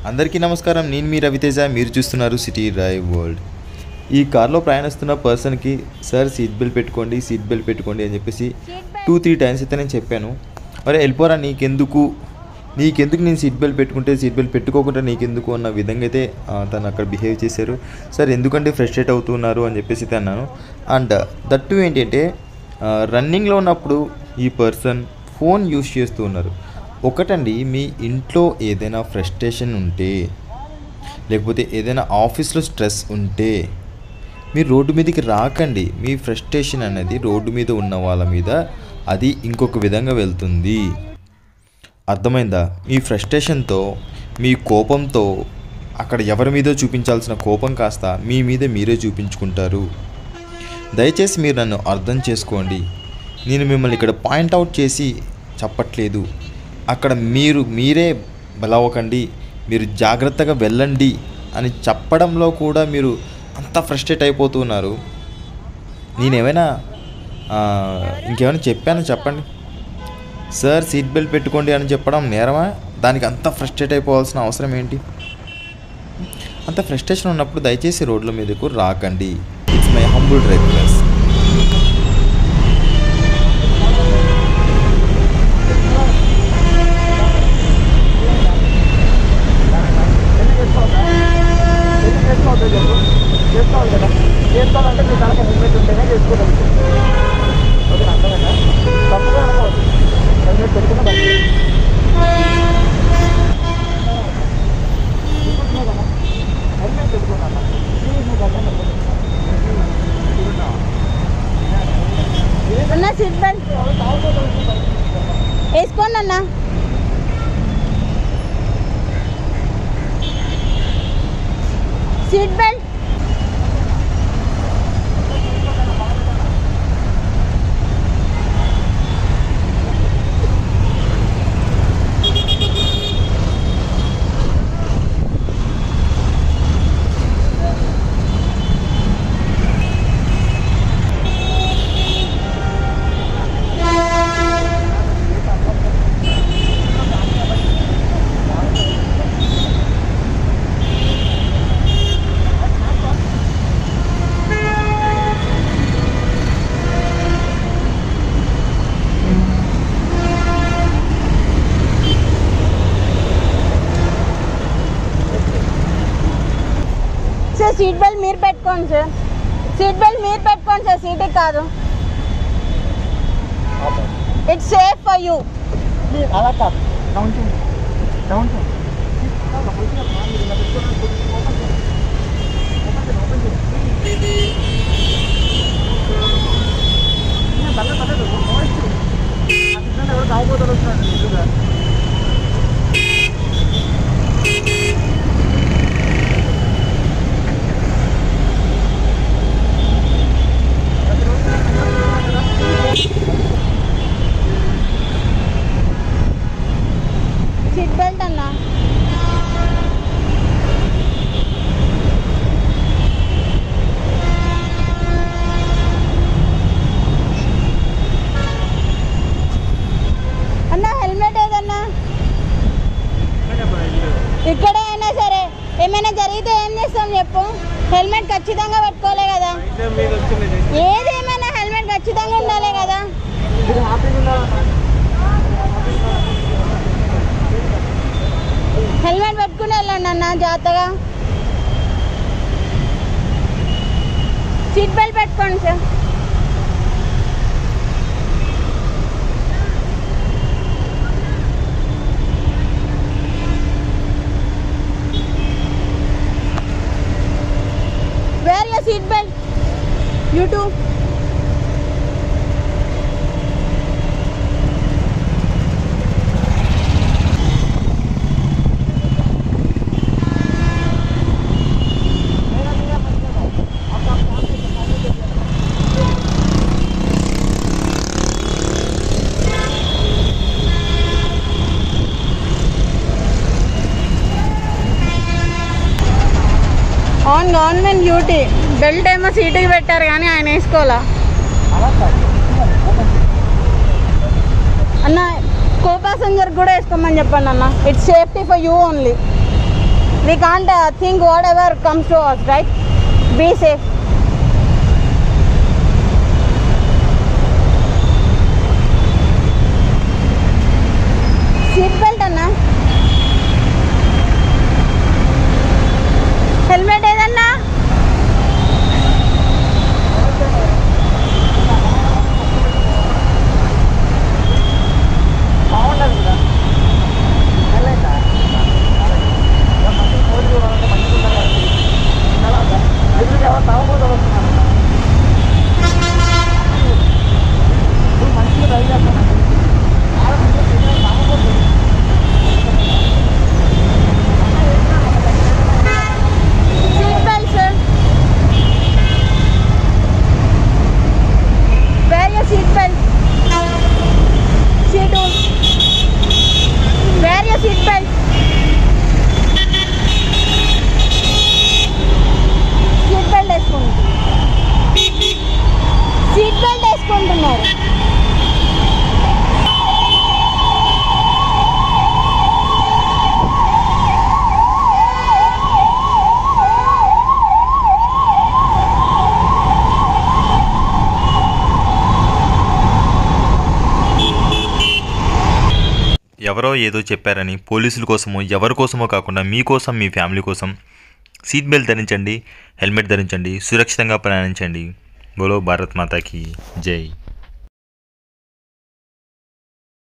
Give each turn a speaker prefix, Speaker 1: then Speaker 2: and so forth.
Speaker 1: అందరికీ నమస్కారం. నేను మీ రవితేజ. మీరు చూస్తున్నారు సిటీ డ్రైవ్ వరల్డ్. ఈ కార్లో ప్రయాణిస్తున్న పర్సన్కి సార్ సీట్ బెల్ట్ పెట్టుకోండి అని చెప్పేసి 2-3 టైమ్స్ అయితే నేను చెప్పాను. అరే వెళ్ళిపోరా, నీకెందుకు నేను సీట్ బెల్ట్ పెట్టుకోకుండా నీకెందుకు అన్న విధంగా అయితే తను అక్కడ బిహేవ్ చేశారు. సార్ ఎందుకంటే ఫ్రస్ట్రేట్ అవుతున్నారు అని చెప్పేసి అయితే అన్నాను. అండ్ దట్టు ఏంటంటే రన్నింగ్లో ఉన్నప్పుడు ఈ పర్సన్ ఫోన్ యూజ్ చేస్తూ ఉన్నారు. ఒకటండి, మీ ఇంట్లో ఏదైనా ఫ్రస్ట్రేషన్ ఉంటే, లేకపోతే ఏదైనా ఆఫీస్లో స్ట్రెస్ ఉంటే మీరు రోడ్డు మీదకి రాకండి. మీ ఫ్రస్ట్రేషన్ అనేది రోడ్డు మీద ఉన్న వాళ్ళ మీద అది ఇంకొక విధంగా వెళ్తుంది. అర్థమైందా? మీ ఫ్రస్ట్రేషన్తో, మీ కోపంతో అక్కడ ఎవరి మీదో చూపించాల్సిన కోపం కాస్త మీ మీద మీరే చూపించుకుంటారు. దయచేసి మీరు నన్ను అర్థం చేసుకోండి. నేను మిమ్మల్ని ఇక్కడ పాయింట్అవుట్ చేసి చెప్పట్లేదు. అక్కడ మీరే బలవకండి, మీరు జాగ్రత్తగా వెళ్ళండి అని చెప్పడంలో కూడా మీరు అంత ఫ్రస్ట్రేట్ అయిపోతున్నారు. నేనేమైనా ఇంకేమైనా చెప్పాను చెప్పండి. సార్ సీట్ బెల్ట్ పెట్టుకోండి అని చెప్పడం నేరమా? దానికి అంత ఫ్రస్ట్రేట్ అయిపోవాల్సిన అవసరం ఏంటి? అంత ఫ్రస్ట్రేషన్ ఉన్నప్పుడు దయచేసి రోడ్ల మీదకు రాకండి. It's my humble request.
Speaker 2: Seat belt వేసుకోండి అన్న. సీట్ బెల్ట్ సీట్ బెల్ట్ మీరు పెట్టుకోండి సార్. సీట్ బెల్ట్ మీరు పెట్టుకోండి సార్, సీట్ కాదు. It's safe for you.
Speaker 3: అలా కాదు, డౌన్ తాగుపోతారు వస్తున్నాడు.
Speaker 2: సీట్ బెల్ట్ అన్నా. అన్నా హెల్మెట్ ఏదన్నా ఇక్కడే అయినా సరే ఏమైనా జరిగితే ఏం చేస్తాం చెప్పు? హెల్మెట్ ఖచ్చితంగా పెట్టుకోలే కదా. ఏదేమైనా హెల్మెట్ ఖచ్చితంగా ఉండాలి కదా. హెల్మెట్ పెట్టుకుని వెళ్ళండి అన్న జాగ్రత్తగా. సీట్ బెల్ట్ పెట్టుకోండి sir. Wear your seat belt. You too. On government duty. Belt ఏమో సీటుకి పెట్టారు కానీ ఆయన వేసుకోవాలా అన్న? కో ప్యాసెంజర్ కూడా వేసుకోమని చెప్పండి అన్న. It's safety for you only. We can't think whatever comes to us, right? Be safe. Seat belt అన్నా, హెల్మెట్ ఏదన్నా,
Speaker 3: బాగుండదు కదా వెళ్ళైతా మంచి కోడి చూడాలంటే మంచిగా ఉండాలి. ఎదురు ఎవరు తాగబోతూ వస్తున్నారు. మంచిగా డ్రైవ్ చేస్తాను.
Speaker 2: seat belt sir, wear your seat belt. Seat on, wear your seat belt. Seat belt వేసుకోండి, seat belt వేసుకుంటున్నారు.
Speaker 1: ఎవరో ఏదో చెప్పారని పోలీసుల కోసమో ఎవరి కోసమో కాకుండా మీకోసం మీ ఫ్యామిలీ కోసం సీట్ బెల్ట్ ధరించండి, హెల్మెట్ ధరించండి, సురక్షితంగా ప్రయాణించండి. బోలో భారత్ మాతాకి జై.